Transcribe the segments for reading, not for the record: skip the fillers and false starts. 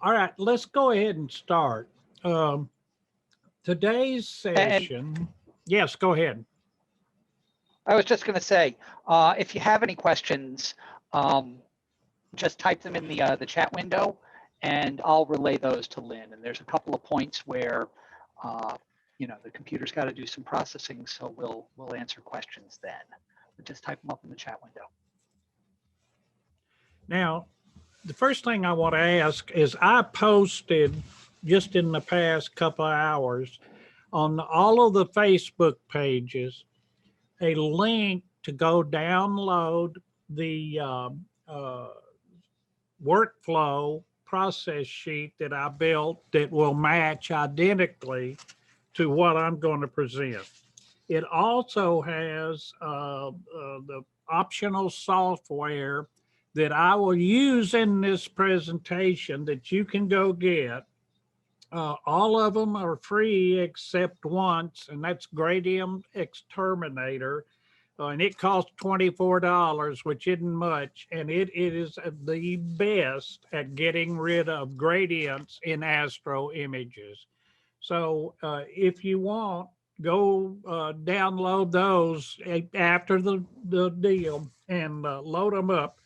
All right, let's go ahead and start. Um, Today's And session, yes, go ahead. I was just going to say, if you have any questions, um, just type them in the chat window, and I'll relay those to Lynn. And there's a couple of points where, uh, the computer's got to do some processing, so we'll answer questions then. But just type them up in the chat window. Now, the first thing I want to ask is I posted just in the past couple of hours on all of the Facebook pages a link to go download the uh, workflow process sheet that I built that will match identically to what I'm going to present. It also has the optional software that I will use in this presentation that you can go get. All of them are free except once, and that's GradientXTerminator. And it costs $24, which isn't much. And it is the best at getting rid of gradients in astro images. So if you want, go download those after the deal and load them up.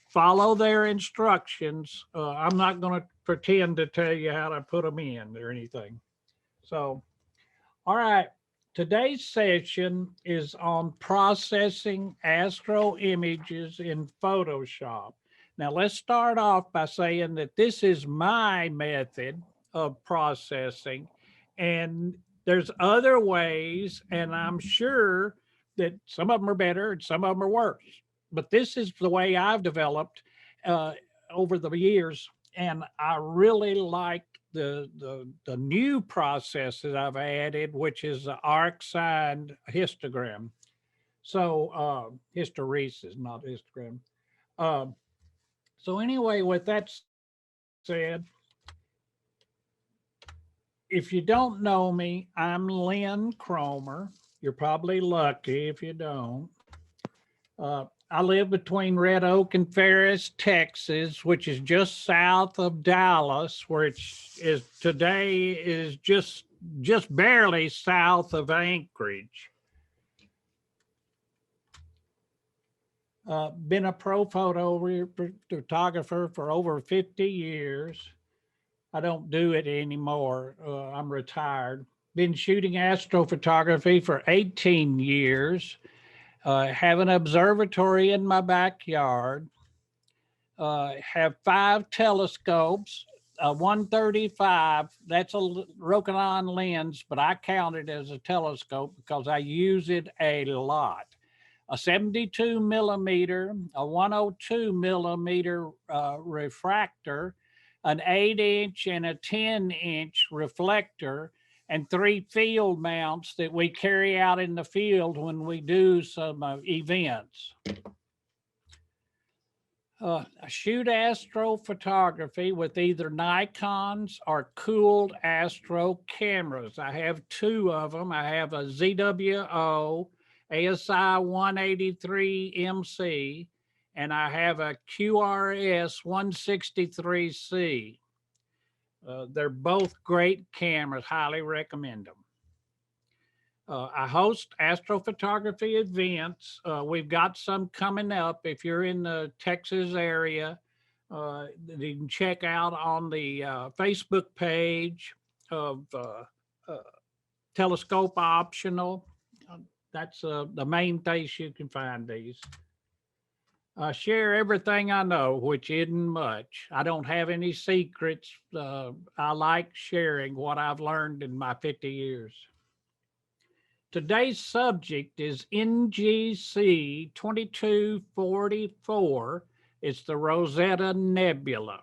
Follow their instructions. I'm not going to pretend to tell you how to put them in or anything. So, all right. Today's session is on processing astro images in Photoshop. Now, let's start off by saying that this is my method of processing, and there's other ways, and I'm sure that some of them are better and some of them are worse. But this is the way I've developed uh, over the years, and I really like the new process that I've added, which is the Arcsinh histogram. So hysteresis, not histogram. Um, so anyway, with that said, if you don't know me, I'm Lynn Cromer. You're probably lucky if you don't. I live between Red Oak and Ferris, Texas, which is just south of Dallas, which is today is just barely south of Anchorage. Been a pro photographer for over 50 years. I don't do it anymore. I'm retired. Been shooting astrophotography for 18 years. Have an observatory in my backyard. Have 5 telescopes, a 135. That's a Rokinon lens, but I count it as a telescope because I use it a lot. A 72 millimeter, a 102 millimeter refractor, an 8-inch and a 10-inch reflector, and 3 field mounts that we carry out in the field when we do some events. I shoot astrophotography with either Nikons or cooled astro cameras. I have 2 of them. I have a ZWO ASI 183 MC, and I have a QRS 163C. They're both great cameras, highly recommend them. I host astrophotography events. We've got some coming up. If you're in the Texas area, you can check out on the Facebook page of Telescope Optional. That's the main place you can find these. I share everything I know, which isn't much. I don't have any secrets. I like sharing what I've learned in my 50 years. Today's subject is NGC 2244. It's the Rosetta Nebula.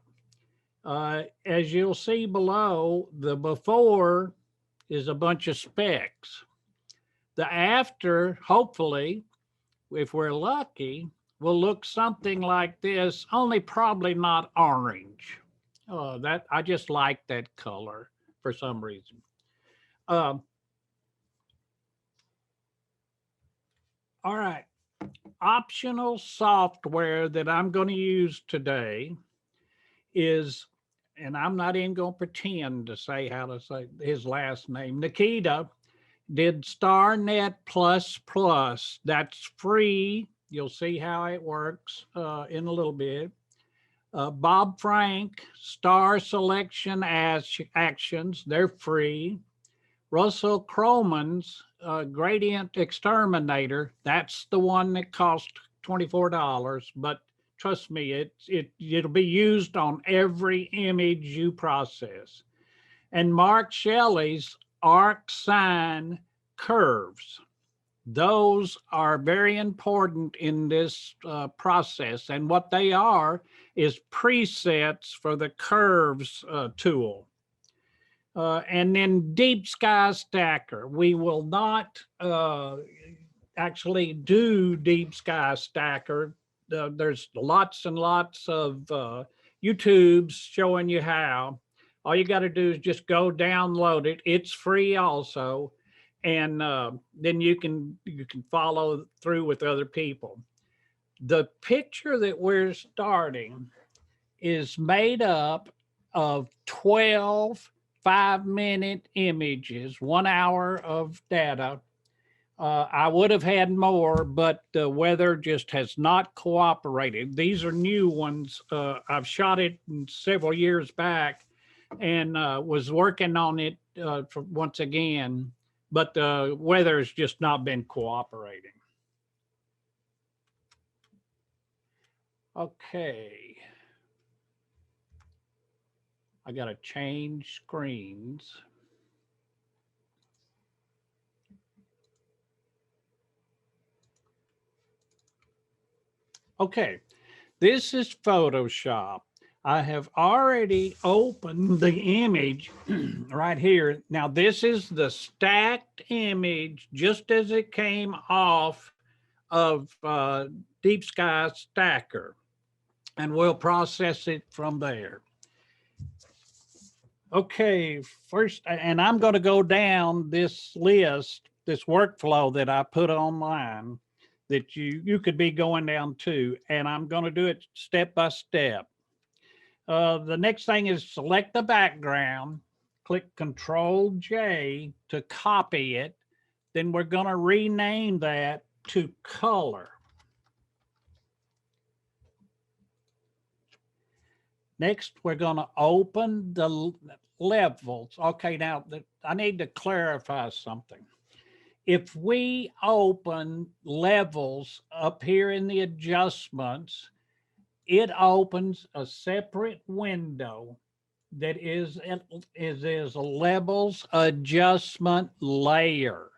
As you'll see below, the before is a bunch of specks. The after, hopefully, if we're lucky, will look something like this, only probably not orange. That I just like that color for some reason. All right. Optional software that I'm going to use today is and I'm not even going to pretend to say how to say his last name. Nikita did Starnet Plus Plus. That's free. You'll see how it works in a little bit. Bob Frank, Star Selection Actions, they're free. Russell Croman's Gradient Exterminator, that's the one that cost $24, but trust me, it'll be used on every image you process. And Mark Shelley's Arcsinh Curves. Those are very important in this process. And what they are is presets for the curves tool. And then Deep Sky Stacker. We will not actually do Deep Sky Stacker. There's lots and lots of YouTubes showing you how. All you got to do is just go download it. It's free also, and then you can follow through with other people. The picture that we're starting is made up of 12 5-minute images, 1 hour of data. I would have had more, but the weather just has not cooperated. These are new ones. I've shot it several years back and was working on it once again, but the weather has just not been cooperating. Okay. I got to change screens. Okay, this is Photoshop. I have already opened the image right here. Now, this is the stacked image just as it came off of Deep Sky Stacker, and we'll process it from there. Okay, first, and I'm going to go down this list, this workflow that I put online that you could be going down to, and I'm going to do it step by step. The next thing is select the background, click Control J to copy it. Then we're going to rename that to color. Next, we're going to open the levels. Okay, now I need to clarify something. If we open levels up here in the adjustments, it opens a separate window that is a levels adjustment layer.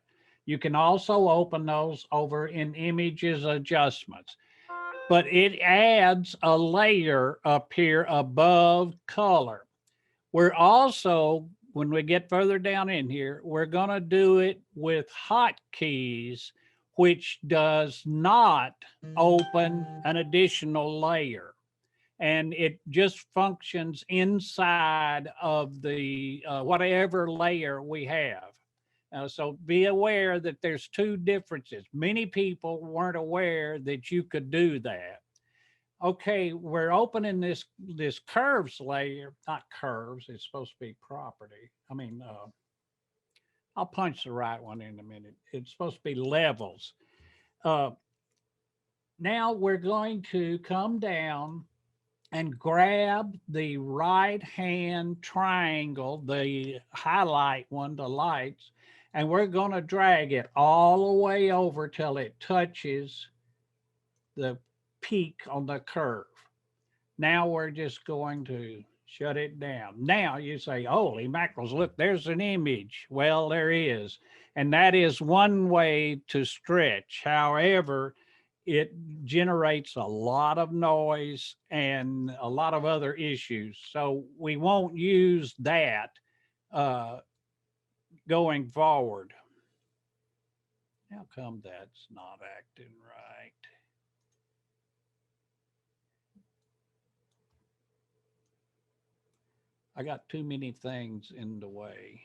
You can also open those over in images adjustments, but it adds a layer up here above color. We're also, when we get further down in here, we're going to do it with hotkeys, which does not open an additional layer. And it just functions inside of the whatever layer we have. So be aware that there's two differences. Many people weren't aware that you could do that. Okay, we're opening this curves layer, not curves, it's supposed to be property. I mean, I'll punch the right one in a minute. It's supposed to be levels. Now we're going to come down and grab the right hand triangle, the highlight one, the lights, and we're going to drag it all the way over till it touches the peak on the curve. Now we're just going to shut it down. Now you say, holy mackerels, look, there's an image. Well, there is. And that is one way to stretch. However, it generates a lot of noise and a lot of other issues. So we won't use that going forward. How come that's not acting right? I got too many things in the way.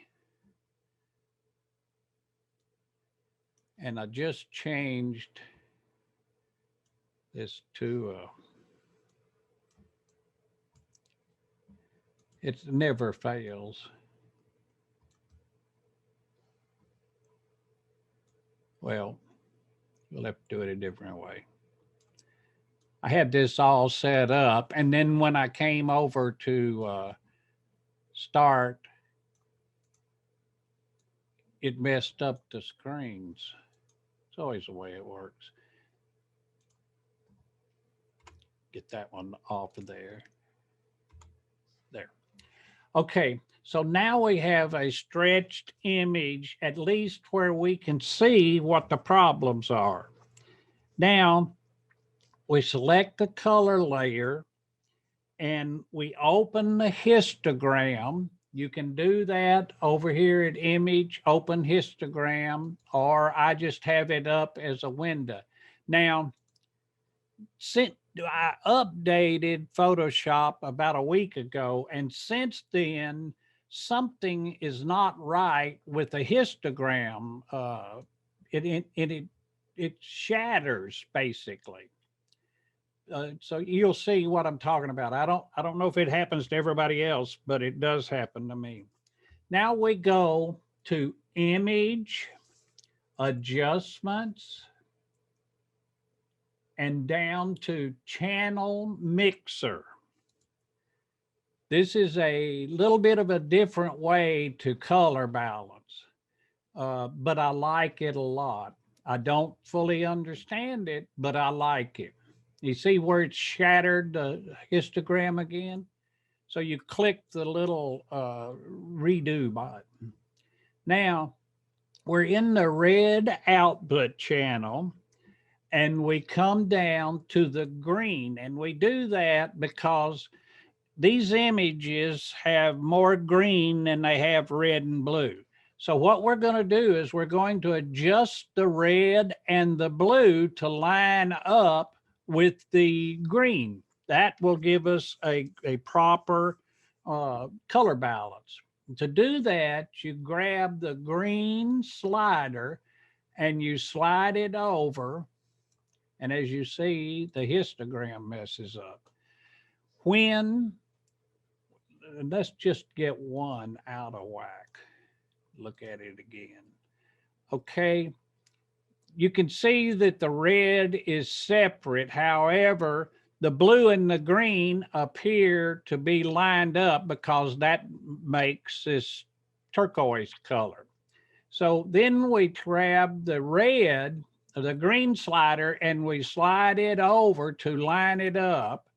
And I just changed this to It never fails. Well, we'll have to do it a different way. I had this all set up, and then when I came over to start, it messed up the screens. It's always the way it works. Get that one off of there. There. Okay, so now we have a stretched image, at least where we can see what the problems are. Now, we select the color layer and we open the histogram. You can do that over here at Image, Open Histogram, or I just have it up as a window. Now, since I updated Photoshop about a week ago, and since then, something is not right with the histogram. It shatters basically. So you'll see what I'm talking about. I don't know if it happens to everybody else, but it does happen to me. Now we go to Image, Adjustments, and down to Channel Mixer. This is a little bit of a different way to color balance, but I like it a lot. I don't fully understand it, but I like it. You see where it's shattered the histogram again? So you click the little redo button. Now, we're in the red output channel, and we come down to the green. And we do that because these images have more green than they have red and blue. So what we're going to do is we're going to adjust the red and the blue to line up with the green. That will give us a proper color balance. To do that, you grab the green slider and you slide it over. And as you see, the histogram messes up. Let's just get one out of whack. Look at it again. Okay. You can see that the red is separate. However, the blue and the green appear to be lined up because that makes this turquoise color. So then we grab the red, the green slider, and we slide it over to line it up,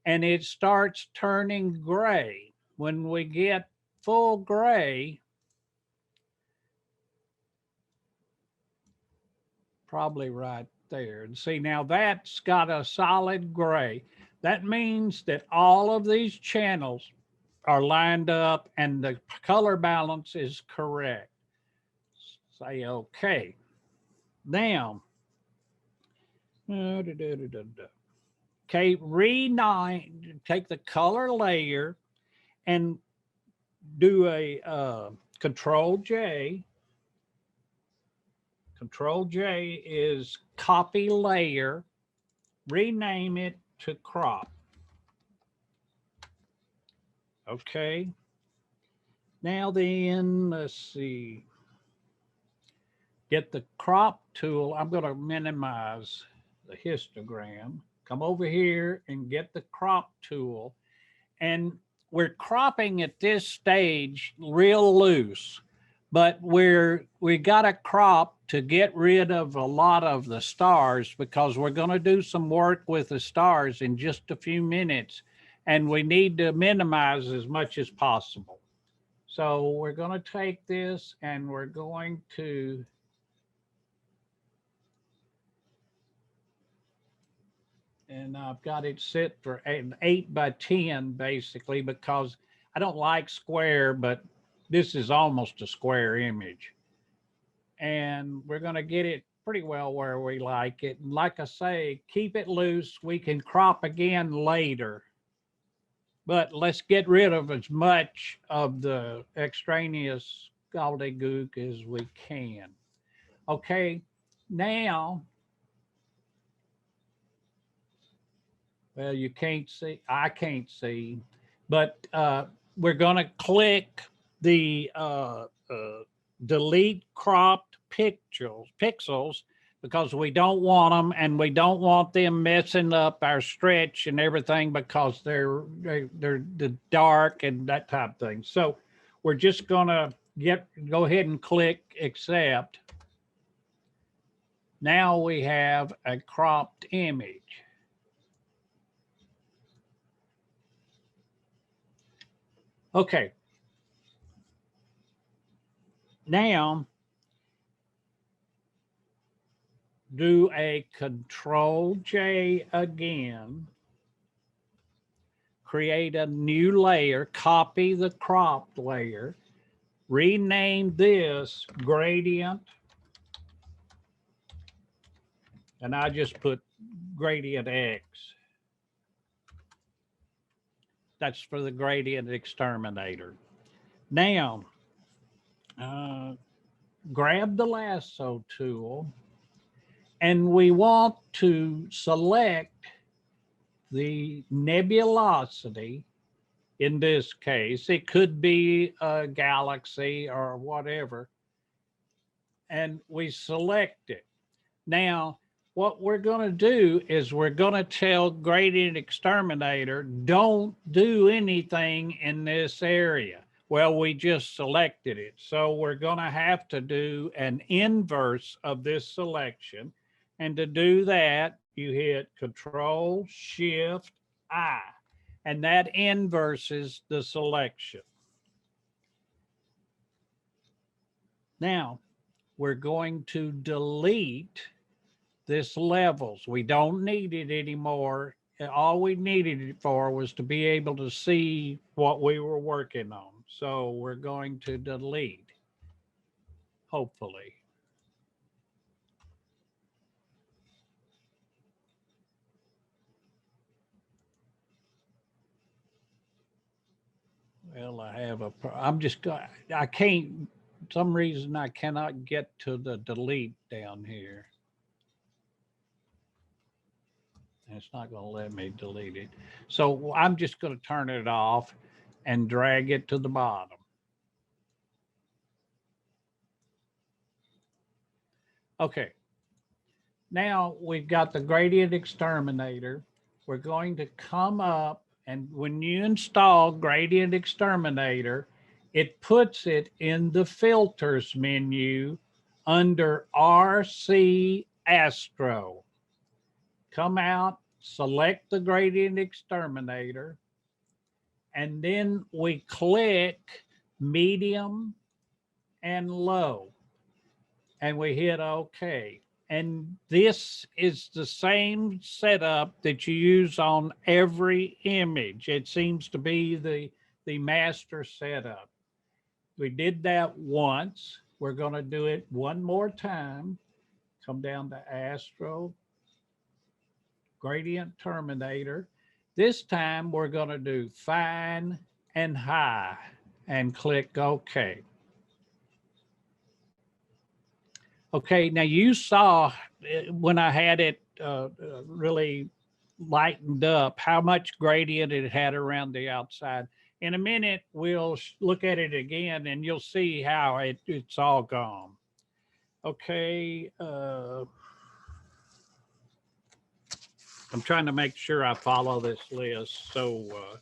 and it starts turning gray. When we get full gray, probably right there. And see, now that's got a solid gray. That means that all of these channels are lined up and the color balance is correct. Say okay. Now, okay, take the color layer and do a Control J. Control J is copy layer, rename it to crop. Okay. Now then, let's see. Get the crop tool. I'm going to minimize the histogram. Come over here and get the crop tool. And we're cropping at this stage real loose, but we got to crop to get rid of a lot of the stars because we're going to do some work with the stars in just a few minutes, and we need to minimize as much as possible. So we're going to take this and we're going to and I've got it set for an 8x10 basically because I don't like square, but this is almost a square image. And we're going to get it pretty well where we like it. And like I say, keep it loose. We can crop again later. But let's get rid of as much of the extraneous gobbledygook as we can. Okay, now, well, you can't see, I can't see, but we're going to click the delete cropped pixels because we don't want them, and we don't want them messing up our stretch and everything because they're dark and that type of thing. So we're just going to go ahead and click accept. Now we have a cropped image. Okay. Now do a Control J again, create a new layer, copy the cropped layer, rename this gradient, and I just put gradient X. That's for the gradient exterminator. Now, grab the lasso tool, and we want to select the nebulosity. In this case, it could be a galaxy or whatever, and we select it. Now, what we're going to do is we're going to tell Gradient Exterminator, don't do anything in this area. Well, we just selected it. So we're going to have to do an inverse of this selection. And to do that, you hit Control Shift I, and that inverses the selection. Now, we're going to delete this levels. We don't need it anymore. All we needed it for was to be able to see what we were working on. So we're going to delete, hopefully. Well, I can't, some reason I cannot get to the delete down here. It's not going to let me delete it. So I'm just going to turn it off and drag it to the bottom. Okay. Now we've got the Gradient Exterminator. We're going to come up, and when you install Gradient Exterminator, it puts it in the filters menu under RC Astro. Come out, select the Gradient Exterminator, and then we click medium and low, and we hit OK. And this is the same setup that you use on every image. It seems to be the master setup. We did that once. We're going to do it one more time. Come down to Astro, Gradient Terminator. This time we're going to do fine and high and click OK. Okay, now you saw when I had it really lightened up how much gradient it had around the outside. In a minute, we'll look at it again and you'll see how it's all gone. Okay, I'm trying to make sure I follow this list so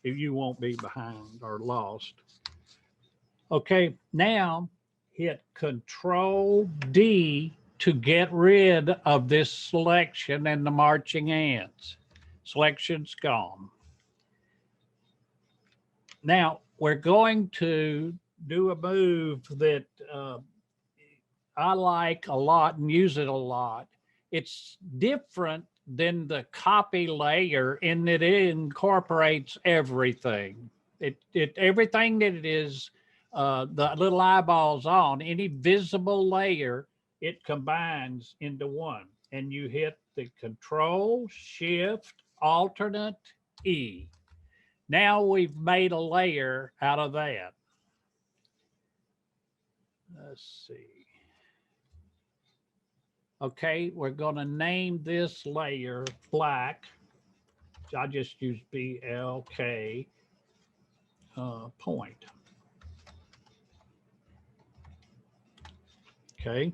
you won't be behind or lost. Okay, now hit Control D to get rid of this selection and the marching ants. Selection's gone. Now we're going to do a move that I like a lot and use it a lot. It's different than the copy layer in that it incorporates everything. Everything that it is, the little eyeballs on, any visible layer, it combines into one. And you hit the Control, Shift, Alternate, E. Now we've made a layer out of that. Let's see. Okay, we're going to name this layer black. I just use BLK. point. Okay.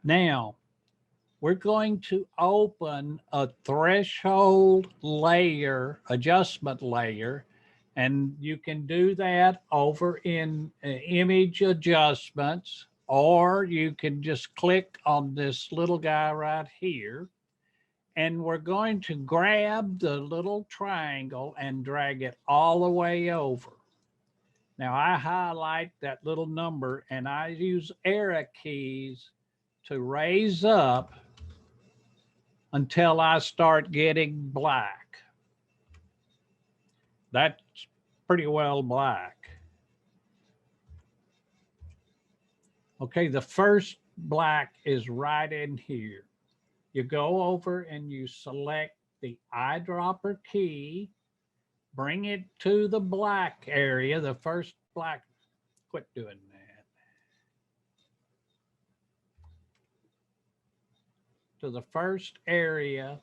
Now, we're going to open a threshold layer, adjustment layer, and you can do that over in image adjustments, or you can just click on this little guy right here. And we're going to grab the little triangle and drag it all the way over. Now I highlight that little number and I use arrow keys to raise up until I start getting black. That's pretty well black. Okay, the first black is right in here. You go over and you select the eyedropper key, bring it to the black area, the first black. Quit doing that. To the first area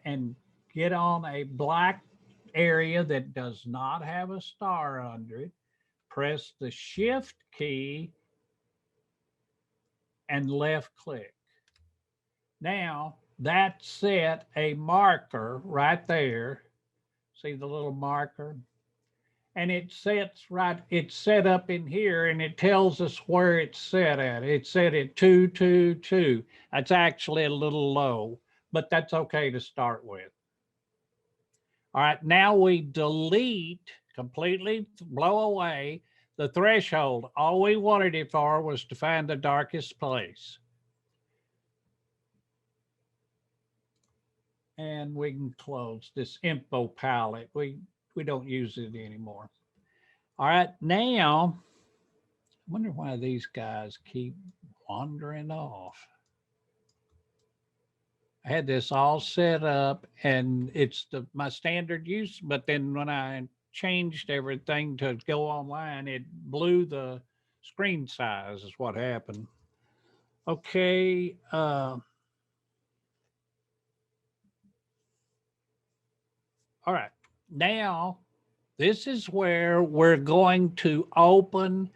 and get on a black area that does not have a star under it. Press the shift key and left click. Now that set a marker right there. See the little marker? And it sets right, it's set up in here and it tells us where it's set at. It's set at 222. That's actually a little low, but that's okay to start with. All right, now we delete, completely blow away the threshold. All we wanted it for was to find the darkest place. And we can close this info palette. We don't use it anymore. All right, now, I wonder why these guys keep wandering off. I had this all set up and it's my standard use, but then when I changed everything to go online, it blew the screen size is what happened. Okay. All right. Now, this is where we're going to open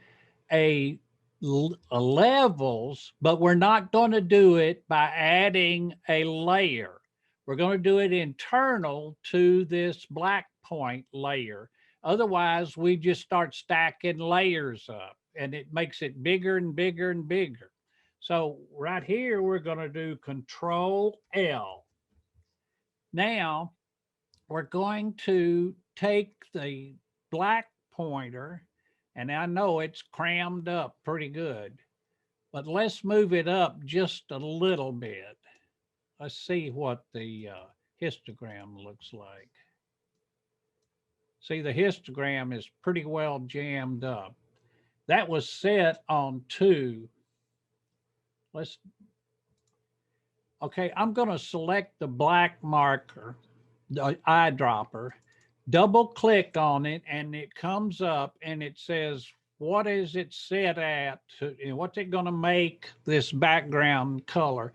a levels, but we're not going to do it by adding a layer. We're going to do it internal to this black point layer. Otherwise, we just start stacking layers up and it makes it bigger and bigger and bigger. So right here, we're going to do Control L. Now, we're going to take the black pointer, and I know it's crammed up pretty good, but let's move it up just a little bit. Let's see what the histogram looks like. See, the histogram is pretty well jammed up. That was set on 2. Okay, I'm going to select the black marker, the eyedropper, double click on it, and it comes up and it says, what is it set at? What's it going to make this background color?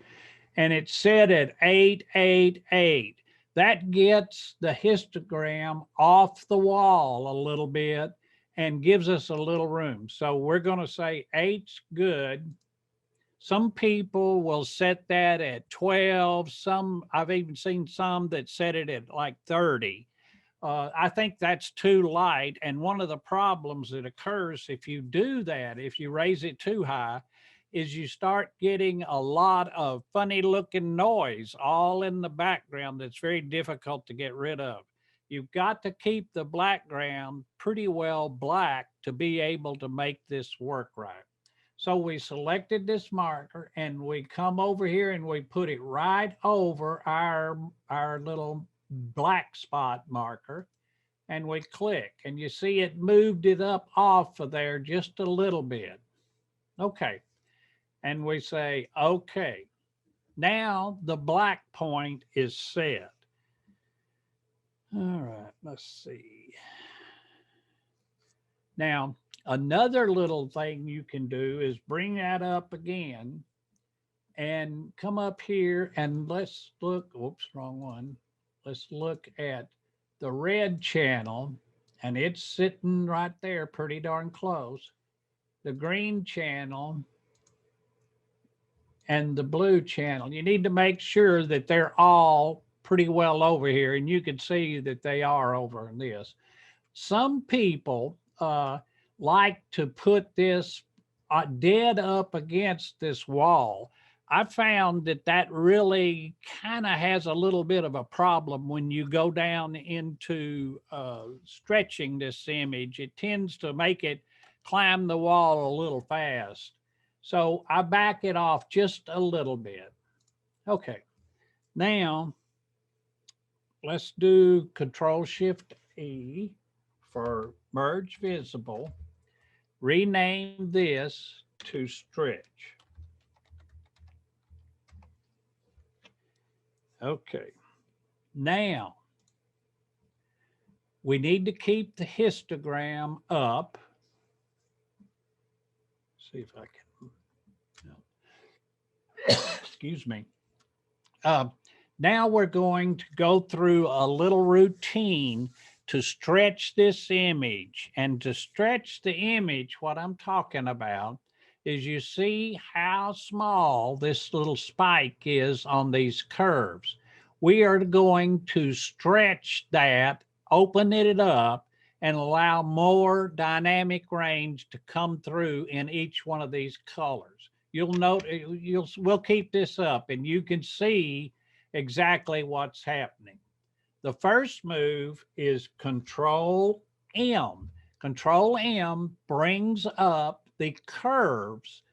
And it's set at 888. That gets the histogram off the wall a little bit and gives us a little room. So we're going to say 8's good. Some people will set that at 12. I've even seen some that set it at like 30. I think that's too light. And one of the problems that occurs if you do that, if you raise it too high, is you start getting a lot of funny looking noise all in the background that's very difficult to get rid of. You've got to keep the background pretty well black to be able to make this work right. So we selected this marker and we come over here and we put it right over our little black spot marker and we click and you see it moved it up off of there just a little bit. Okay. And we say, okay, now the black point is set. All right, let's see. Now, another little thing you can do is bring that up again and come up here and let's look, oops, wrong one. Let's look at the red channel and it's sitting right there pretty darn close. The green channel and the blue channel. You need to make sure that they're all pretty well over here, and you can see that they are over in this. Some people like to put this dead up against this wall. I found that that really kind of has a little bit of a problem when you go down into stretching this image. It tends to make it climb the wall a little fast. So I back it off just a little bit. Okay, now let's do Control Shift E for merge visible. Rename this to stretch. Okay, now we need to keep the histogram up. See if I can, no. Excuse me. Now we're going to go through a little routine to stretch this image. And to stretch the image, what I'm talking about is you see how small this little spike is on these curves. We are going to stretch that, open it up, and allow more dynamic range to come through in each one of these colors. You'll note, we'll keep this up and you can see exactly what's happening. The first move is Control M. Control M brings up the curves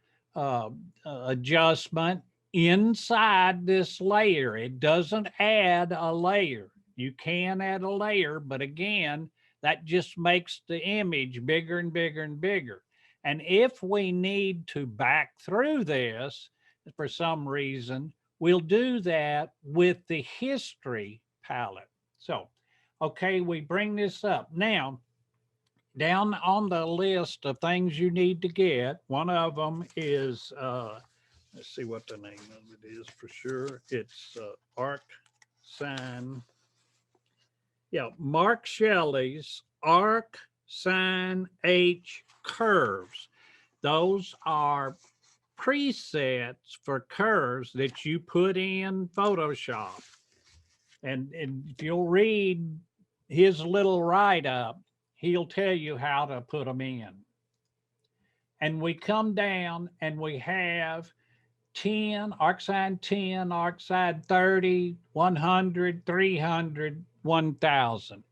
adjustment inside this layer. It doesn't add a layer. You can add a layer, but again, that just makes the image bigger and bigger and bigger. And if we need to back through this for some reason, we'll do that with the history palette. So, okay, we bring this up. Now, down on the list of things you need to get, one of them is, let's see what the name of it is for sure. It's Arcsinh. Yeah, Mark Shelley's Arcsinh Curves. Those are presets for curves that you put in Photoshop. And if you'll read his little write-up, he'll tell you how to put them in. And we come down and we have 10, Arcsinh 10, Arcsinh 30, 100, 300, 1000.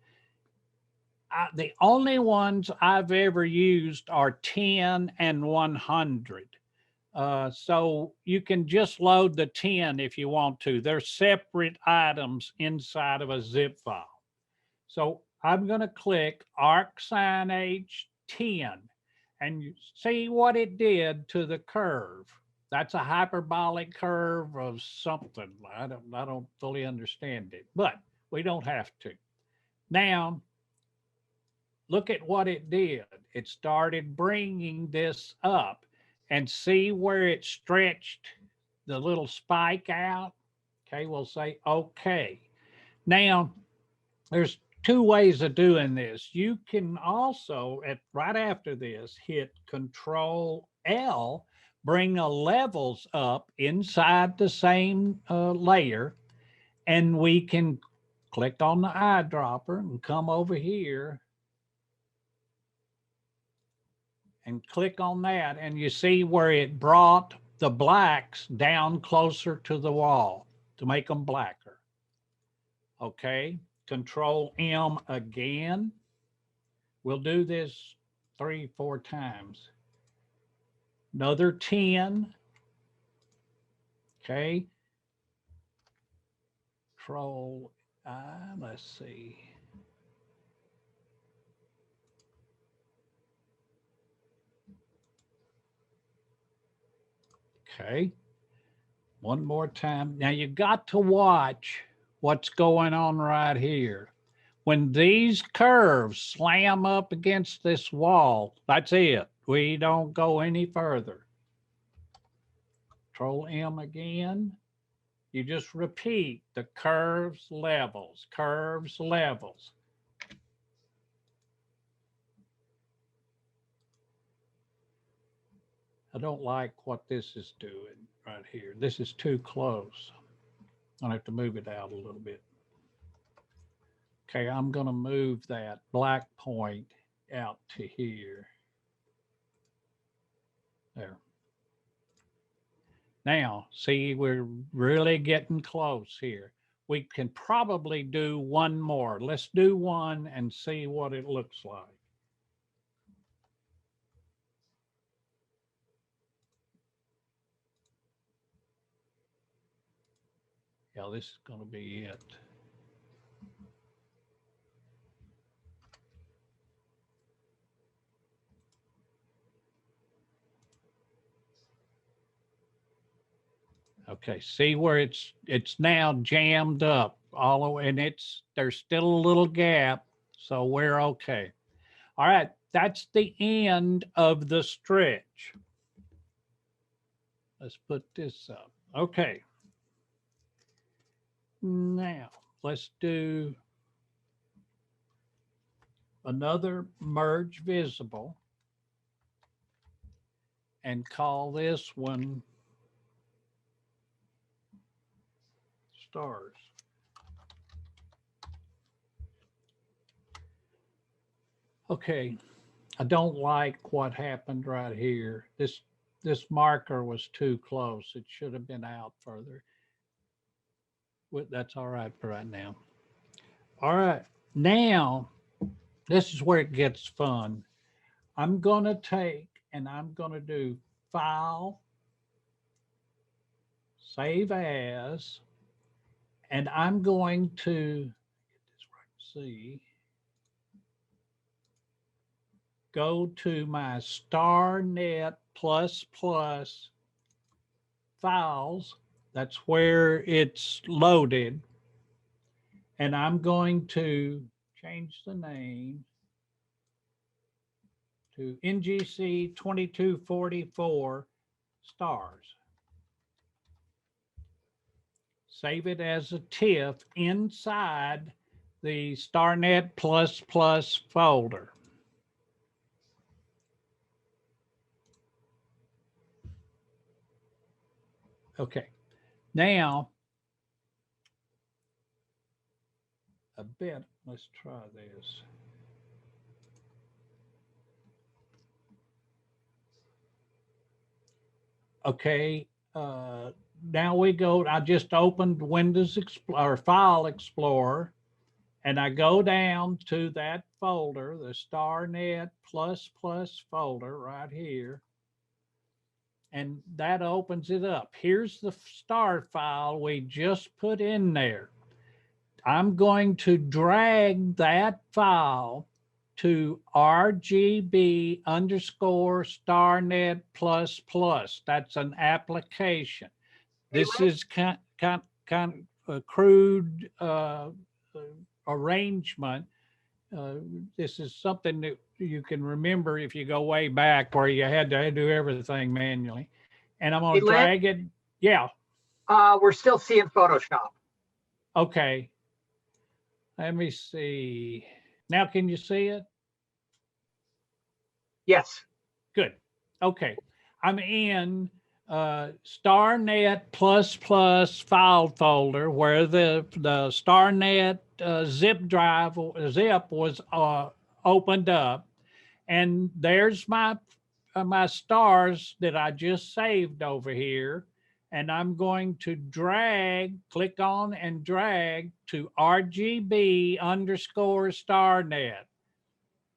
The only ones I've ever used are 10 and 100. So you can just load the 10 if you want to. They're separate items inside of a zip file. So I'm going to click Arcsinh H10 and you see what it did to the curve. That's a hyperbolic curve of something. I don't fully understand it, but we don't have to. Now, look at what it did. It started bringing this up. And see where it stretched the little spike out? Okay, we'll say okay. Now, there's two ways of doing this. You can also, right after this, hit Control L, bring the levels up inside the same layer, and we can click on the eyedropper and come over here and click on that, and you see where it brought the blacks down closer to the wall to make them blacker. Okay, Control M again. We'll do this 3-4 times. Another 10. Okay. Control I, let's see. Okay. One more time. Now you got to watch what's going on right here. When these curves slam up against this wall, that's it. We don't go any further. Control M again. You just repeat the curves, levels, curves, levels. I don't like what this is doing right here. This is too close. I'll have to move it out a little bit. Okay, I'm going to move that black point out to here. There. Now, see, we're really getting close here. We can probably do one more. Let's do one and see what it looks like. Yeah, this is going to be it. Okay, see where it's now jammed up all the way, and there's still a little gap, so we're okay. All right, that's the end of the stretch. Let's put this up. Okay. Now, let's do another merge visible and call this one stars. Okay, I don't like what happened right here. This marker was too close. It should have been out further. That's all right for right now. All right, now this is where it gets fun. I'm gonna take and I'm gonna do File, Save As, and I'm going to get this right. See, go to my Starnet ++ files. That's where it's loaded. And I'm going to change the name to NGC 2244 stars. Save it as a TIFF inside the Starnet ++ folder. Okay, now a bit, let's try this. Okay, now we go, I just opened Windows Explorer, File Explorer, and I go down to that folder, the Starnet ++ folder right here, and that opens it up. Here's the star file we just put in there. I'm going to drag that file to RGB _ Starnet ++. That's an application. This is kind of a crude arrangement. This is something that you can remember if you go way back where you had to do everything manually. And I'm going to drag it. Yeah. We're still seeing Photoshop. Okay. Let me see. Now, can you see it? Yes. Good. Okay. I'm in Starnet ++ file folder where the Starnet zip was opened up, and there's my stars that I just saved over here, and I'm going to click on and drag to RGB _ Starnet.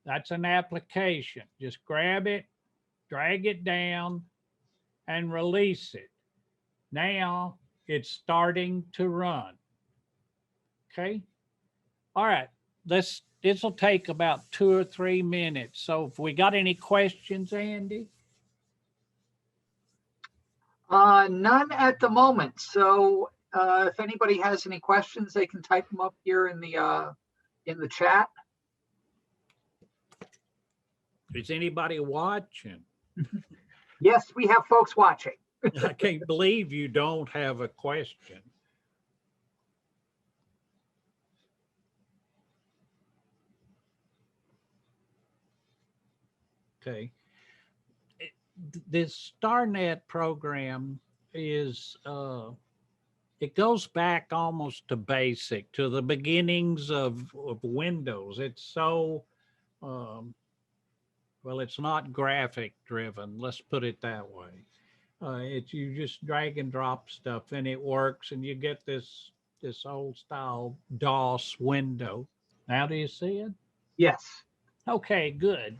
That's an application. Just grab it, drag it down, and release it. Now it's starting to run. Okay. All right. This will take about 2 or 3 minutes. So if we got any questions, Andy? None at the moment. So if anybody has any questions, they can type them up here in the chat. Is anybody watching? Yes, we have folks watching. I can't believe you don't have a question. Okay. this Starnet program is, it goes back almost to basic, to the beginnings of Windows. It's so, well, it's not graphic driven. Let's put it that way. It's you just drag and drop stuff and it works, and you get this old style DOS window. Now do you see it? Yes. Okay, good.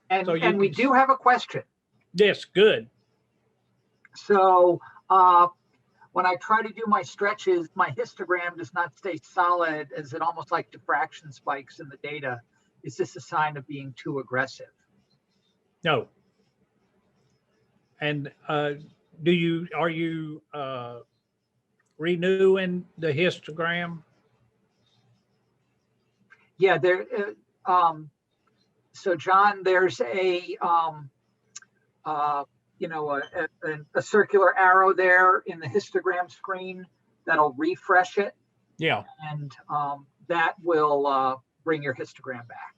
And, So you and we can do have a question. Yes, good. So when I try to do my stretches, my histogram does not stay solid, as it almost like diffraction spikes in the data. Is this a sign of being too aggressive? No. And are you renewing the histogram? Yeah, there. So John, there's a a circular arrow there in the histogram screen that'll refresh it, Yeah. and that will bring your histogram back.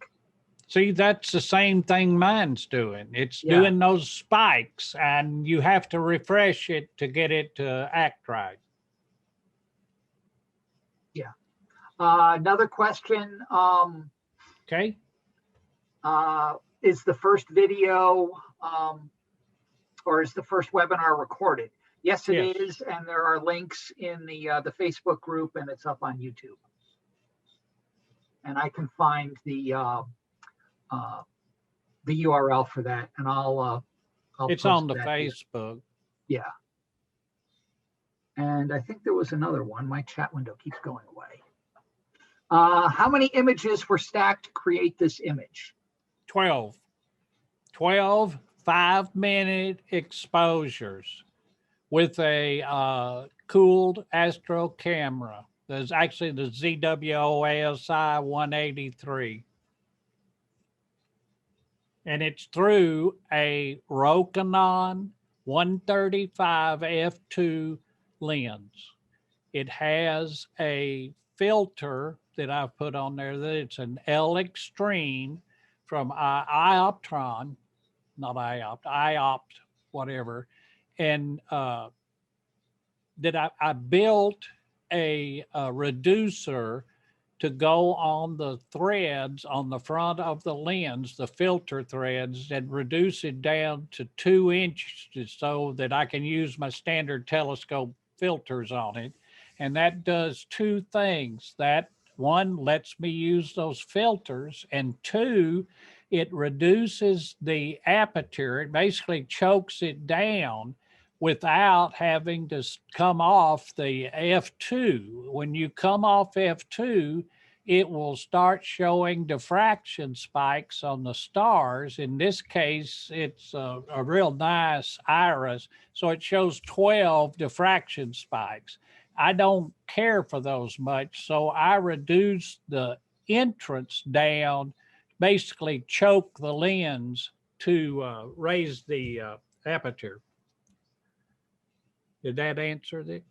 See, that's the same thing mine's doing. It's Yeah. doing those spikes, and you have to refresh it to get it to act right. Yeah. Another question. Okay. Is the first video or is the first webinar recorded? Yes, it Yes. is, and there are links in the Facebook group, and it's up on YouTube. And I can find the URL for that, and I'll It's post on the that here. Facebook. Yeah. And I think there was another one. My chat window keeps going away. How many images were stacked to create this image? 12 5-minute exposures with a cooled astro camera. There's actually the ZWO-ASI 183. And it's through a Rokinon 135 f2 lens. It has a filter that I've put on there that it's an L Extreme from Ioptron, not IOPT, whatever. And that I built a reducer to go on the threads on the front of the lens, the filter threads, and reduce it down to 2 inches so that I can use my standard telescope filters on it. And that does two things. That one lets me use those filters, and two, it reduces the aperture. It basically chokes it down without having to come off the F2. When you come off F2, it will start showing diffraction spikes on the stars. In this case, it's a real nice iris, so it shows 12 diffraction spikes. I don't care for those much, so I reduce the entrance down, basically choke the lens to raise the aperture. Did that answer it?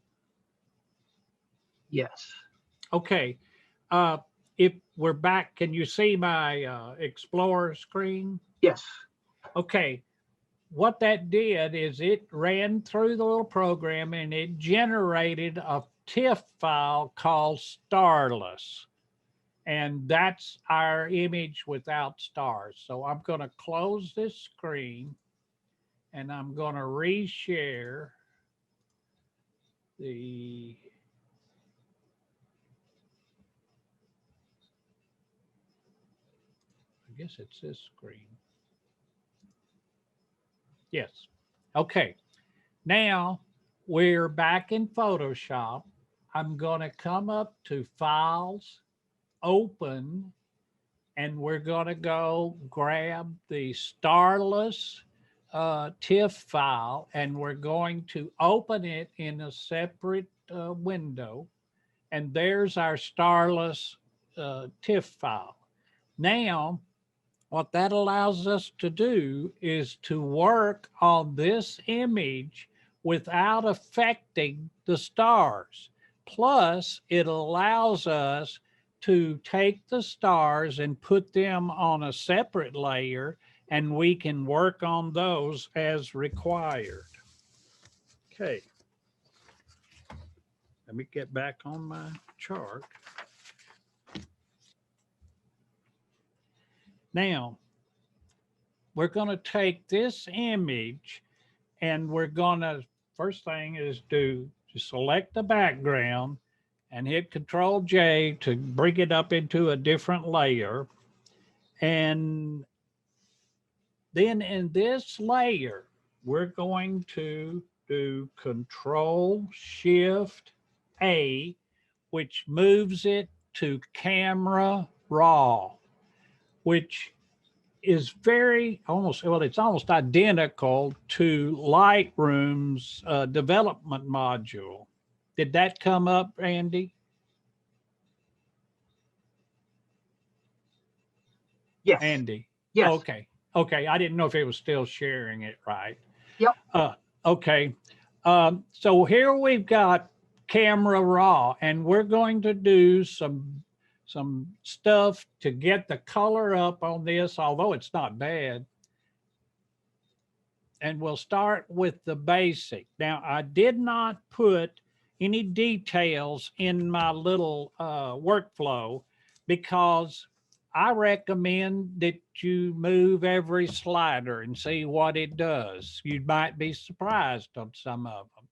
Yes. Okay. If we're back, can you see my Explorer screen? Yes. Okay. What that did is it ran through the little program and it generated a TIFF file called Starless. And that's our image without stars. So I'm going to close this screen and I'm going to reshare the I guess it's this screen. Yes. Okay. Now we're back in Photoshop. I'm going to come up to Files, Open, and we're going to go grab the Starless TIFF file, and we're going to open it in a separate window. And there's our Starless TIFF file. Now, what that allows us to do is to work on this image without affecting the stars. Plus, it allows us to take the stars and put them on a separate layer and we can work on those as required. Okay. Let me get back on my chart. Now, we're going to take this image and we're going to, first thing is to select the background and hit Control J to bring it up into a different layer. And then in this layer, we're going to do Control Shift A, which moves it to Camera Raw, which is very it's almost identical to Lightroom's development module. Did that come up, Andy? Yes. Andy? Yes. Okay. Okay. I didn't know if it was still sharing it right. Yep. Okay. So here we've got Camera Raw, and we're going to do some stuff to get the color up on this, although it's not bad. And we'll start with the basic. Now, I did not put any details in my little workflow because I recommend that you move every slider and see what it does. You might be surprised on some of them.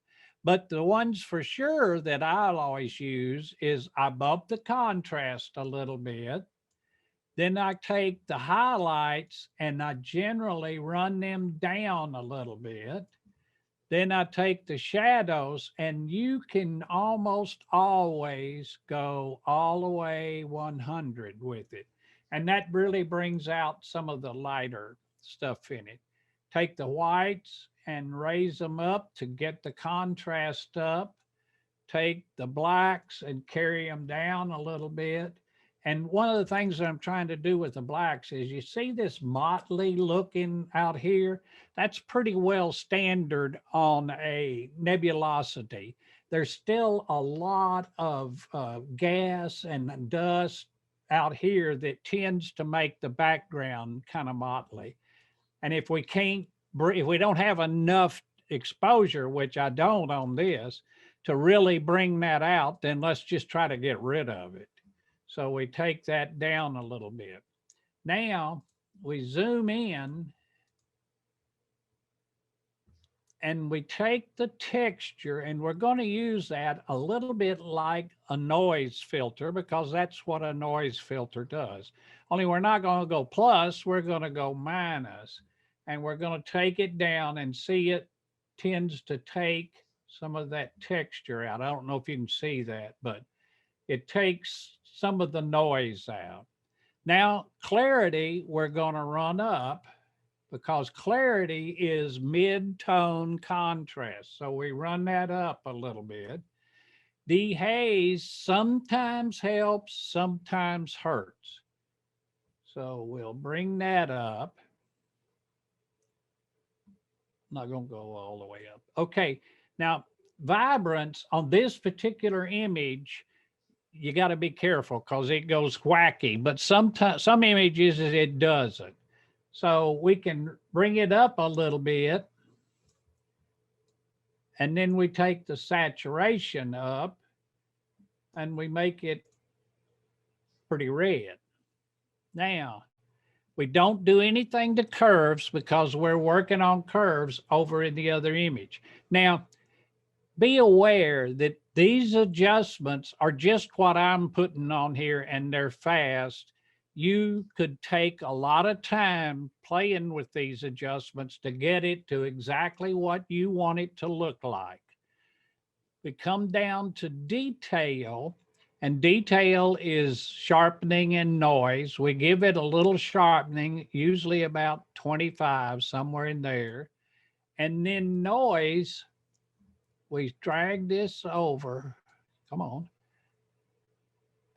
But the ones for sure that I'll always use is I bump the contrast a little bit. Then I take the highlights and I generally run them down a little bit. Then I take the shadows, and you can almost always go all the way 100 with it. And that really brings out some of the lighter stuff in it. Take the whites and raise them up to get the contrast up. Take the blacks and carry them down a little bit. And one of the things that I'm trying to do with the blacks is, you see this motley looking out here? That's pretty well standard on a nebulosity. There's still a lot of gas and dust out here that tends to make the background kind of motley. And if we don't have enough exposure, which I don't on this, to really bring that out, then let's just try to get rid of it. So we take that down a little bit. Now we zoom in and we take the texture, and we're going to use that a little bit like a noise filter, because that's what a noise filter does. Only we're not going to go plus, we're going to go minus. And we're going to take it down and see it tends to take some of that texture out. I don't know if you can see that, but it takes some of the noise out. Now, clarity, we're going to run up, because clarity is mid-tone contrast. So we run that up a little bit. Dehaze sometimes helps, sometimes hurts. So we'll bring that up. I'm not going to go all the way up. Okay, now vibrance on this particular image, you got to be careful because it goes wacky, but sometimes some images it doesn't. So we can bring it up a little bit, and then we take the saturation up and we make it pretty red. Now, we don't do anything to curves because we're working on curves over in the other image. Now, be aware that these adjustments are just what I'm putting on here, and they're fast. You could take a lot of time playing with these adjustments to get it to exactly what you want it to look like. We come down to detail, and detail is sharpening and noise. We give it a little sharpening, usually about 25, somewhere in there. And then noise, we drag this over, come on,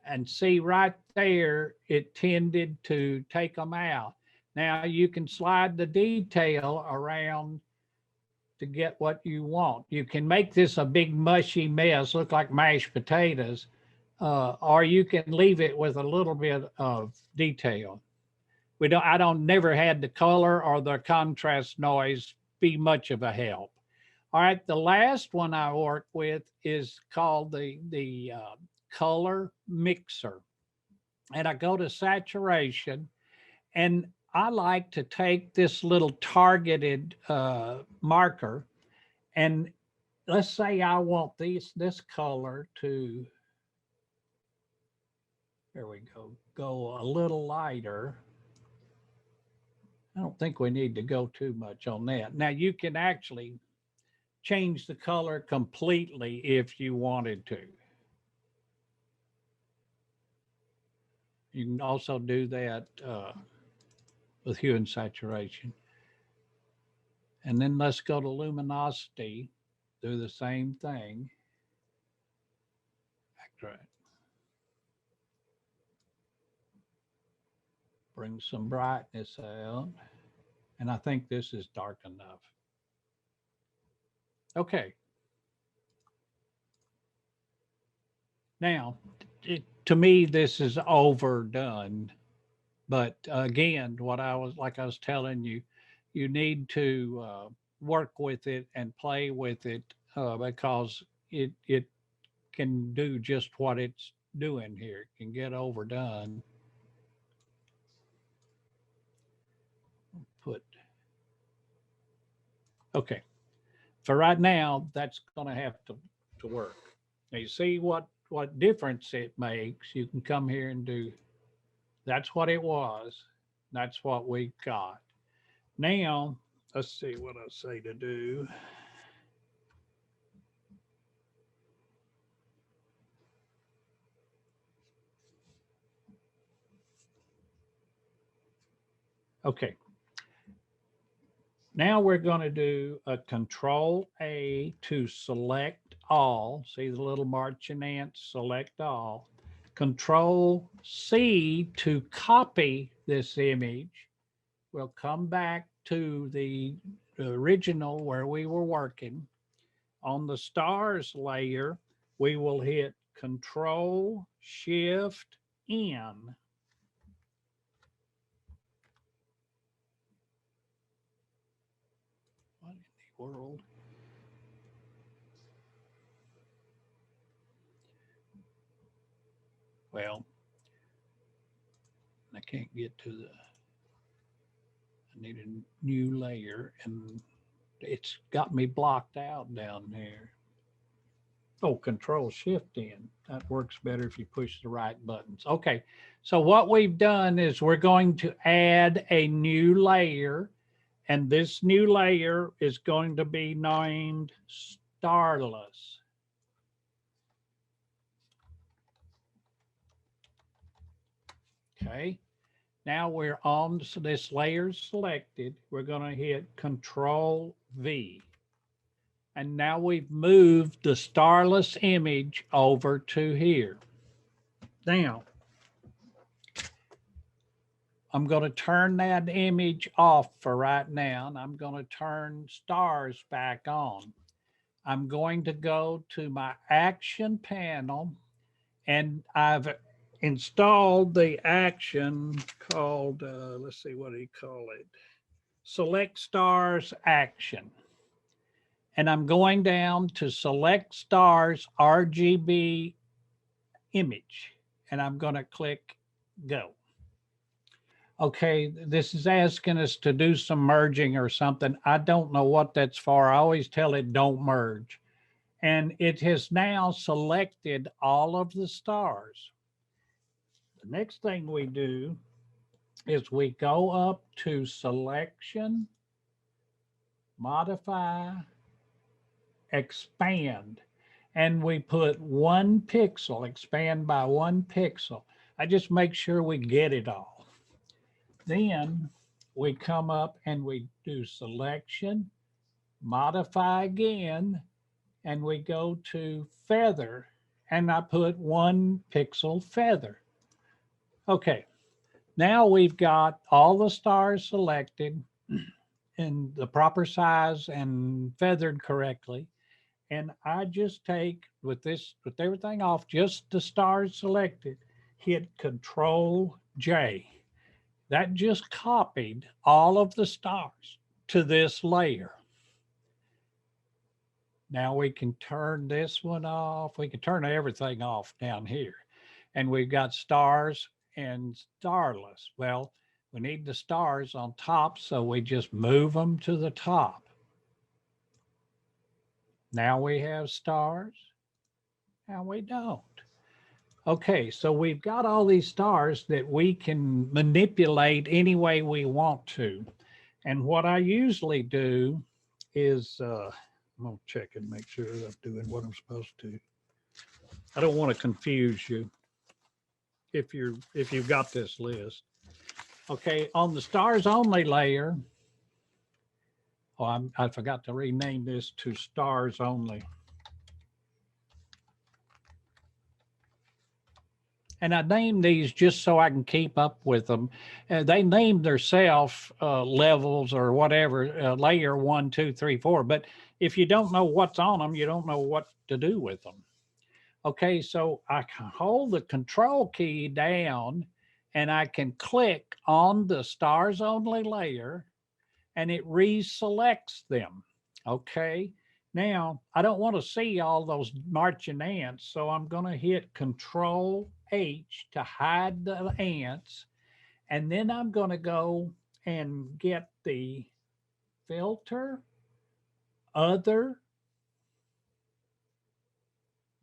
and see right there, it tended to take them out. Now you can slide the detail around to get what you want. You can make this a big mushy mess, look like mashed potatoes, or you can leave it with a little bit of detail. I don't never had the color or the contrast noise be much of a help. All right, the last one I work with is called the color mixer. And I go to saturation, and I like to take this little targeted marker, and let's say I want this color to, there we go a little lighter. I don't think we need to go too much on that. Now you can actually change the color completely if you wanted to. You can also do that with hue and saturation. And then let's go to luminosity, do the same thing. Right. Bring some brightness out. And I think this is dark enough. Okay. Now, to me, this is overdone. But again, I was telling you, you need to work with it and play with it because it can do just what it's doing here. It can get overdone. Okay. For right now, that's going to have to work. Now you see what difference it makes. You can come here and do, that's what it was. That's what we got. Now, let's see what I say to do. Okay. Now we're going to do a Control A to select all. See the little marching ants, select all. Control C to copy this image. We'll come back to the original where we were working. On the stars layer, we will hit Control Shift N. What in the world? Well, I can't get to the, I need a new layer, and it's got me blocked out down there. Oh, Control Shift in. That works better if you push the right buttons. Okay, so what we've done is we're going to add a new layer, and this new layer is going to be named Starless. Okay, now we're on, so this layer selected. We're going to hit Control V. And now we've moved the starless image over to here. Now, I'm going to turn that image off for right now, and I'm going to turn stars back on. I'm going to go to my action panel, and I've installed the action called, let's see, what do you call it? Select Stars Action. And I'm going down to Select Stars RGB Image, and I'm going to click Go. Okay, this is asking us to do some merging or something. I don't know what that's for. I always tell it don't merge. And it has now selected all of the stars. The next thing we do is we go up to Selection, Modify, Expand, and we put 1 pixel, expand by 1 pixel. I just make sure we get it all. Then we come up and we do Selection, Modify again, and we go to Feather, and I put 1 pixel feather. Okay, now we've got all the stars selected in the proper size and feathered correctly. And I just take, with everything off, just the stars selected, hit Control J. that just copied all of the stars to this layer. Now we can turn this one off. We can turn everything off down here. And we've got stars and starless. Well, we need the stars on top, so we just move them to the top. Now we have stars. Now we don't. Okay, so we've got all these stars that we can manipulate any way we want to. And what I usually do is, I'm gonna check and make sure I'm doing what I'm supposed to. I don't want to confuse you if you've got this list. Okay, on the stars only layer, oh, I forgot to rename this to stars only. And I named these just so I can keep up with them. They named themselves levels or whatever, layer 1, 2, 3, 4. But if you don't know what's on them, you don't know what to do with them. Okay, so I can hold the control key down and I can click on the stars only layer and it reselects them. Okay, now I don't want to see all those marching ants, so I'm going to hit Control H to hide the ants. And then I'm going to go and get the filter, other,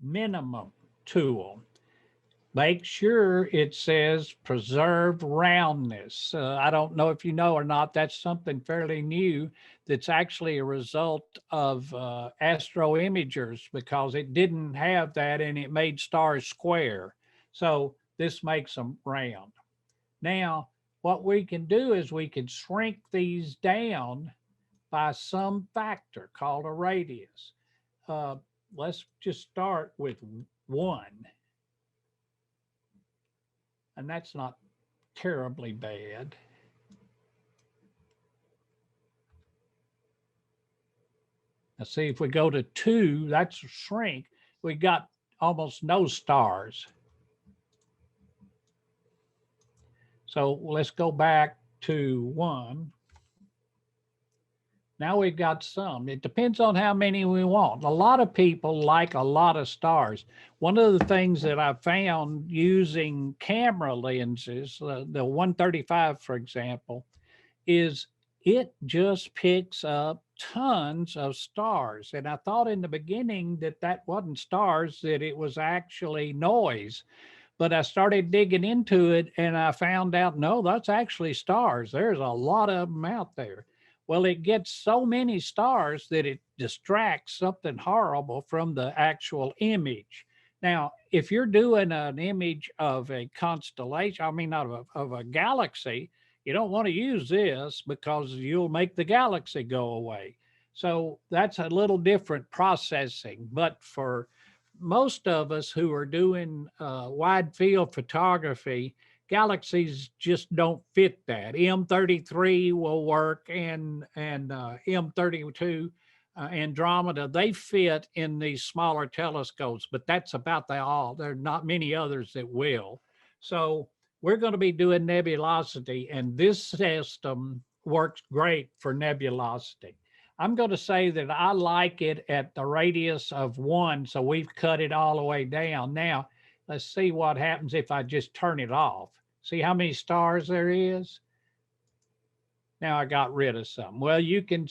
minimum tool. Make sure it says preserve roundness. I don't know if you know or not, that's something fairly new that's actually a result of Astro Imagers, because it didn't have that and it made stars square. So this makes them round. Now, what we can do is we can shrink these down by some factor called a radius. Let's just start with 1. And that's not terribly bad. Now see, if we go to 2, that's a shrink. We got almost no stars. So let's go back to 1. Now we've got some. It depends on how many we want. A lot of people like a lot of stars. One of the things that I found using camera lenses, the 135, for example, is it just picks up tons of stars. And I thought in the beginning that that wasn't stars, that it was actually noise. But I started digging into it and I found out, no, that's actually stars. There's a lot of them out there. Well, it gets so many stars that it distracts something horrible from the actual image. Now, if you're doing an image of a constellation, I mean, not of a galaxy, you don't want to use this because you'll make the galaxy go away. So that's a little different processing. But for most of us who are doing wide field photography, galaxies just don't fit that. M33 will work, and M32 Andromeda, they fit in these smaller telescopes, but that's about all. There are not many others that will. So we're going to be doing nebulosity, and this system works great for nebulosity. I'm going to say that I like it at the radius of 1, so we've cut it all the way down. Now, let's see what happens if I just turn it off. See how many stars there is? Now I got rid of some. Well, you can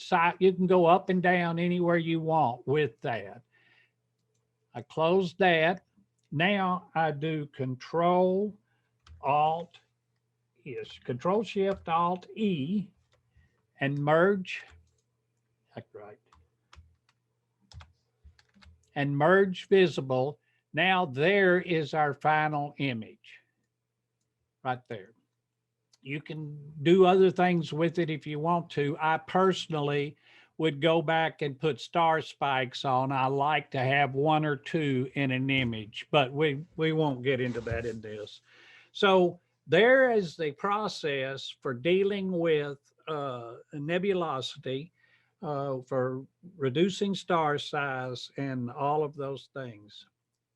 go up and down anywhere you want with that. I close that. Now I do Control Shift Alt E and merge. That's right. And merge visible. Now there is our final image right there. You can do other things with it if you want to. I personally would go back and put star spikes on. I like to have 1 or 2 in an image, but we won't get into that in this. So there is the process for dealing with nebulosity, for reducing star size and all of those things.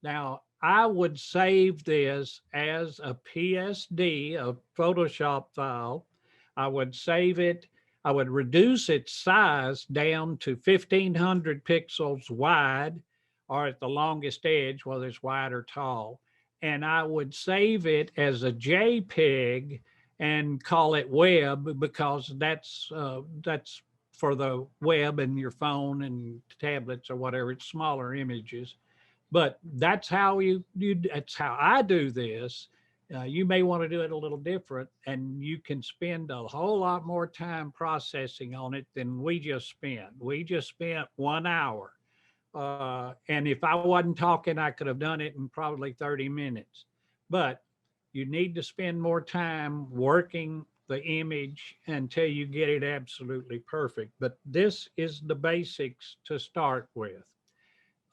Now, I would save this as a PSD, a Photoshop file. I would save it. I would reduce its size down to 1500 pixels wide, or at the longest edge, whether it's wide or tall. And I would save it as a JPEG and call it web, because that's for the web and your phone and tablets or whatever. It's smaller images. But that's how that's how I do this. You may want to do it a little different, and you can spend a whole lot more time processing on it than we just spent. We just spent 1 hour. And if I wasn't talking, I could have done it in probably 30 minutes. But you need to spend more time working the image until you get it absolutely perfect. But this is the basics to start with.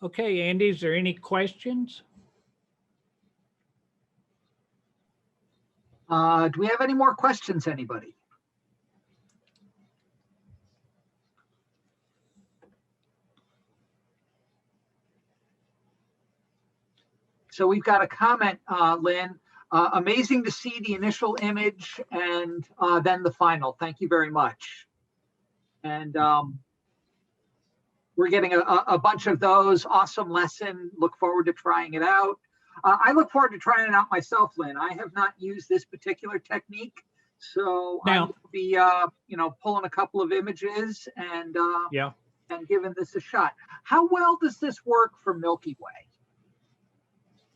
Okay, Andy, is there any questions? Do we have any more questions, anybody? So we've got a comment, Lynn. Amazing to see the initial image and then the final. Thank you very much. And we're getting a bunch of those. Awesome lesson. Look forward to trying it out. I look forward to trying it out myself, Lynn. I have not used this particular technique, so I will be, pulling a couple of images and giving this a shot. How well does this work for Milky Way?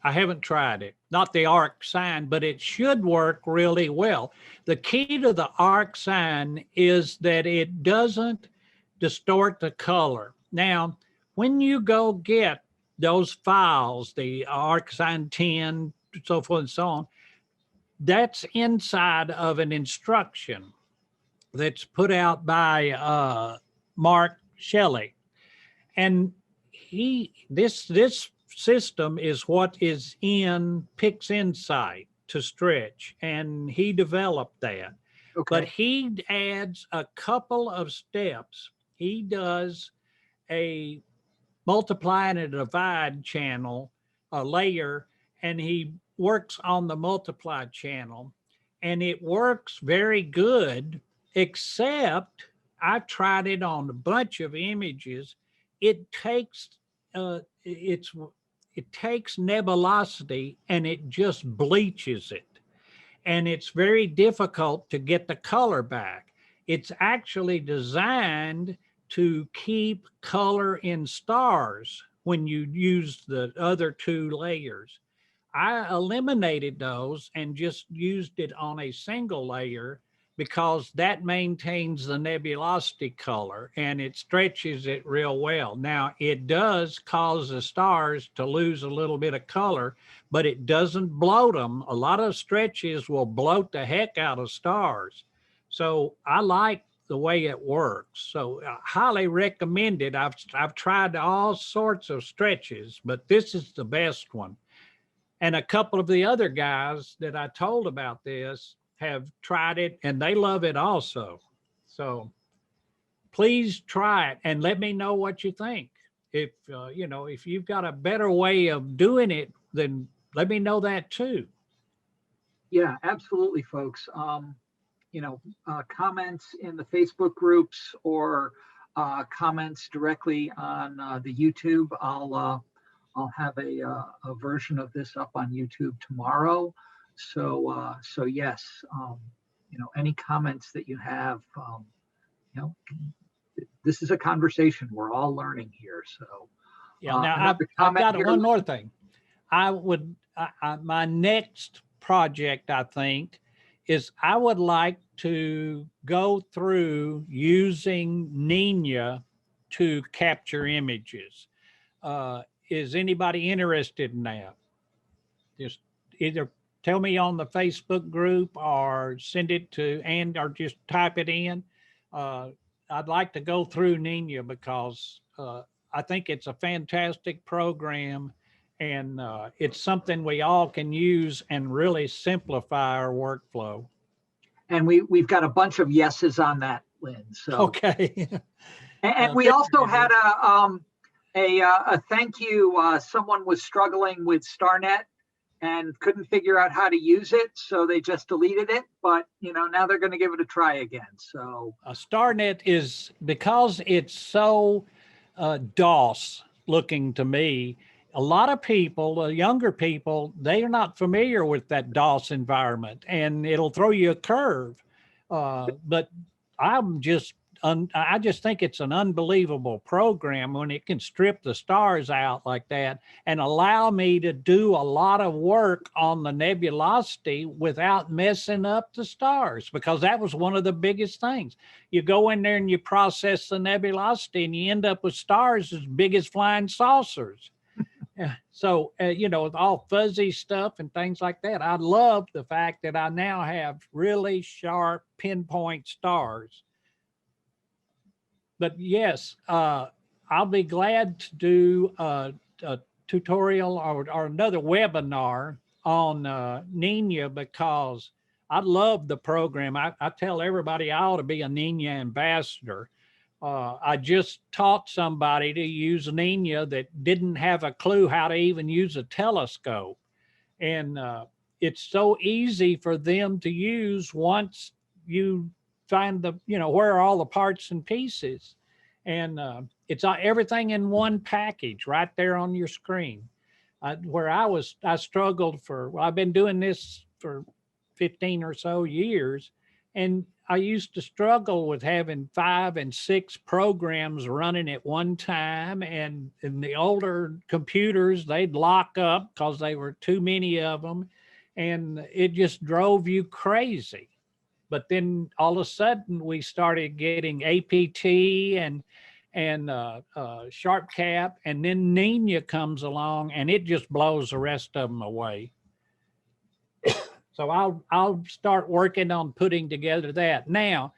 I haven't tried it, not the Arcsinh, but it should work really well. The key to the Arcsinh is that it doesn't distort the color. Now, when you go get those files, the Arcsinh 10, so forth and so on, that's inside of an instruction that's put out by Mark Shelley. And this system is what is in PixInsight to stretch, and he developed that. Okay. But he adds a couple of steps. He does a multiply and a divide channel, a layer, and he works on the multiply channel, and it works very good, except I tried it on a bunch of images. It takes nebulosity and it just bleaches it. And it's very difficult to get the color back. It's actually designed to keep color in stars when you use the other two layers. I eliminated those and just used it on a single layer because that maintains the nebulosity color and it stretches it real well. Now, it does cause the stars to lose a little bit of color, but it doesn't bloat them. A lot of stretches will bloat the heck out of stars. So I like the way it works. So I highly recommend it. I've tried all sorts of stretches, but this is the best one. And a couple of the other guys that I told about this have tried it and they love it also. So please try it and let me know what you think. If if you've got a better way of doing it, then let me know that too. Yeah, absolutely, folks. Comments in the Facebook groups or comments directly on the YouTube. I'll have a version of this up on YouTube tomorrow. So yes, any comments that you have, this is a conversation. We're all learning here. So yeah. Now I've got one more thing. My next project, I think, is I would like to go through using Nina to capture images. Is anybody interested in that? Just either tell me on the Facebook group or send it to or just type it in. I'd like to go through Nina because I think it's a fantastic program and it's something we all can use and really simplify our workflow. And we've got a bunch of yeses on that, Lynn. So okay. and we also had A thank you. Someone was struggling with Starnet and couldn't figure out how to use it, so they just deleted it. But now they're going to give it a try again. So Starnet is, because it's so DOS looking to me. A lot of people, younger people, they are not familiar with that DOS environment, and it'll throw you a curve. But I just think it's an unbelievable program when it can strip the stars out like that and allow me to do a lot of work on the nebulosity without messing up the stars, because that was one of the biggest things. You go in there and you process the nebulosity and you end up with stars as big as flying saucers. So, with all fuzzy stuff and things like that, I love the fact that I now have really sharp pinpoint stars. But yes, I'll be glad to do a tutorial or another webinar on Nina, because I love the program. I tell everybody I ought to be a Nina ambassador. I just taught somebody to use Nina that didn't have a clue how to even use a telescope. And it's so easy for them to use once you find where are all the parts and pieces. And it's everything in one package right there on your screen. I struggled I've been doing this for 15 or so years. And I used to struggle with having 5 and 6 programs running at one time. And in the older computers, they'd lock up because they were too many of them. And it just drove you crazy. But then all of a sudden we started getting APT and SharpCap, and then Nina comes along and it just blows the rest of them away. So I'll start working on putting together that. Now,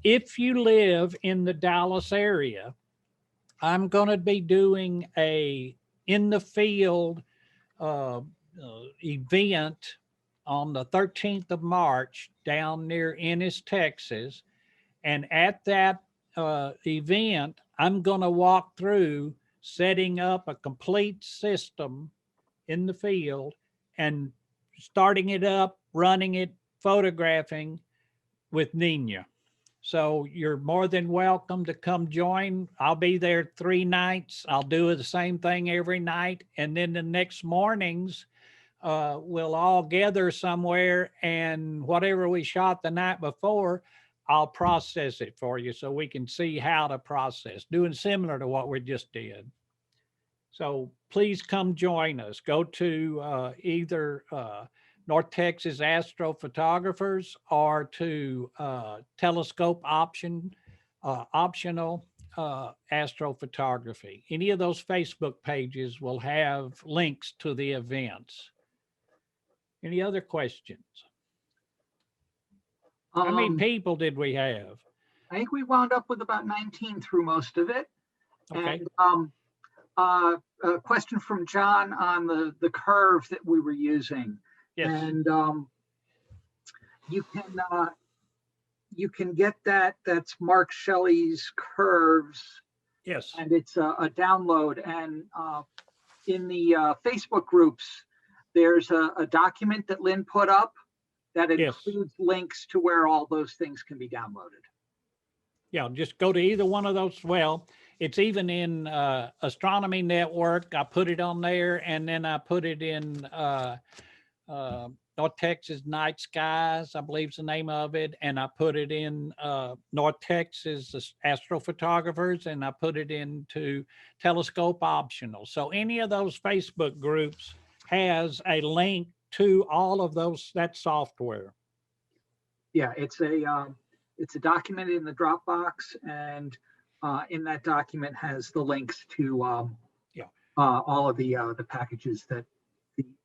if you live in the Dallas area, I'm going to be doing a in the field event on the 13th of March down near Ennis, Texas. And at that event, I'm going to walk through setting up a complete system in the field and starting it up, running it, photographing with Nina. So you're more than welcome to come join. I'll be there 3 nights. I'll do the same thing every night. And then the next mornings, we'll all gather somewhere, and whatever we shot the night before, I'll process it for you so we can see how to process, doing similar to what we just did. So please come join us. Go to either North Texas Astrophotographers or to Telescope Optional Astrophotography. Any of those Facebook pages will have links to the events. Any other questions? How many people did we have? I think we wound up with about 19 through most of it. Okay. And a question from John on the curve that we were using. Yes. And you can get that. That's Mark Shelley's Curves. Yes. And it's a download. And in the Facebook groups, there's a document that Lynn put up that includes links to where all those things can be downloaded. Yeah, just go to either one of those. Well, it's even in Astronomy Network. I put it on there, and then I put it in North Texas Night Skies, I believe is the name of it. And I put it in North Texas Astrophotographers, and I put it into Telescope Optional. So any of those Facebook groups has a link to all of that software. Yeah, it's a document in the Dropbox, and in that document has the links to all of the packages that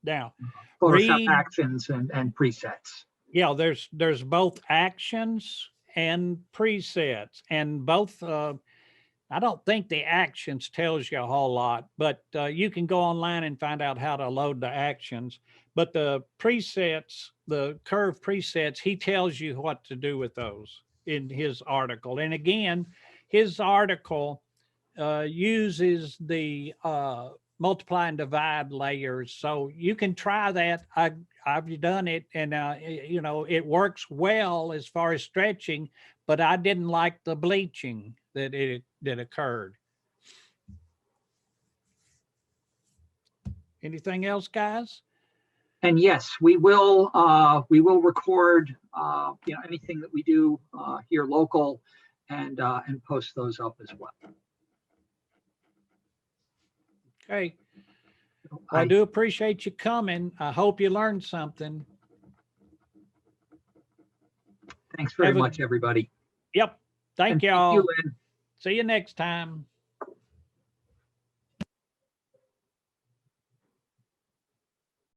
now Photoshop actions and presets. Yeah, there's both actions and presets, and both. I don't think the actions tells you a whole lot, but you can go online and find out how to load the actions. But the presets, the curve presets, he tells you what to do with those in his article. And again, his article uses the multiply and divide layers. So you can try that. I've done it, and you know, it works well as far as stretching, but I didn't like the bleaching that occurred. Anything else, guys? And yes, we will record you know, anything that we do here local, and post those up as well. Okay. Well, I do appreciate you coming. I hope you learned something. Thanks very much, everybody. Yep. Thank And y'all. thank you, Lynn. See you next time.